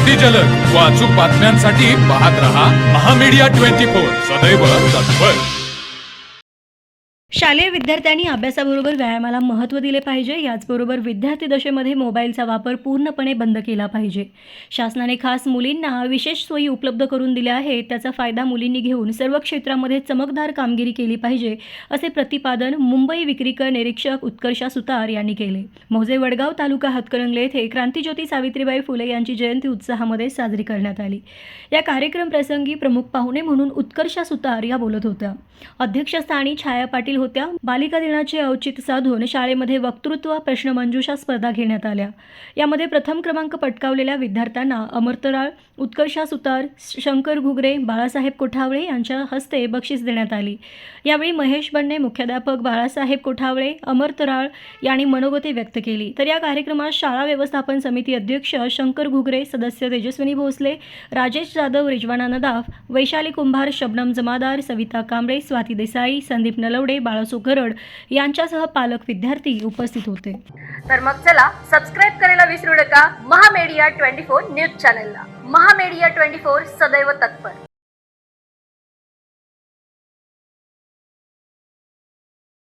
अति जलद व अचूक बातम्यांसाठी पाहत रहा महामीडिया 24 सदैव तत्पर। शालेय विद्यार्थ्यांनी अभ्यासाबरोबर व्यायामाला महत्त्व दिले पाहिजे। याचबरोबर विद्यार्थी दशेमध्ये मोबाईलचा वापर पूर्णपणे बंद केला पाहिजे। शासनाने खास मुलींना विशेष सोयी उपलब्ध करून दिल्या आहेत, त्याचा फायदा मुलींनी घेऊन सर्व क्षेत्रामध्ये चमकदार कामगिरी केली पाहिजे, असे प्रतिपादन मुंबई विक्रीकर निरीक्षक उत्कर्षा सुतार यांनी केले। मौजे वडगाव तालुका हातकणंगले येथे क्रांतिज्योती सावित्रीबाई फुले यांची जयंती उत्साहामध्ये साजरी करण्यात आली। या कार्यक्रम प्रसंगी प्रमुख पाहुणे म्हणून उत्कर्षा सुतार या बोलत होत्या। अध्यक्षस्थानी छाया पाटील होत्या। बालिका दिनाचे औचित्य साधून शाळेमध्ये वक्तृत्व प्रश्नमंजुषा स्पर्धा घेण्यात आल्या। यामध्ये प्रथम क्रमांक पटकावलेल्या विद्यार्थ्यांना अमरतराळ, उत्कर्षा सुतार, शंकर घुगरे, बाळासाहेब कोठावळे यांच्या हस्ते बक्षीस देण्यात आली। यावेळी महेश बन्ने, मुख्याध्यापक बाळासाहेब कोठावळे, अमरतराळ यांनी मनोगते व्यक्त केली। तर या कार्यक्रमात शाळा व्यवस्थापन समिती अध्यक्ष शंकर घुगरे, सदस्य तेजस्विनी भोसले, राजेश जाधव, रिजवाना नदाफ, वैशाली कुंभार, शबनम जमादार, सविता कांबळे, स्वाती देसाई, संदीप नलवडे, बाळासो गरड यांच्यासह पालक विद्यार्थी उपस्थित होते। तर मग चला सबस्क्राइब करायला विसरू नका महामीडिया 24 न्यूज चॅनलला। महामीडिया 24 सदैव तत्पर।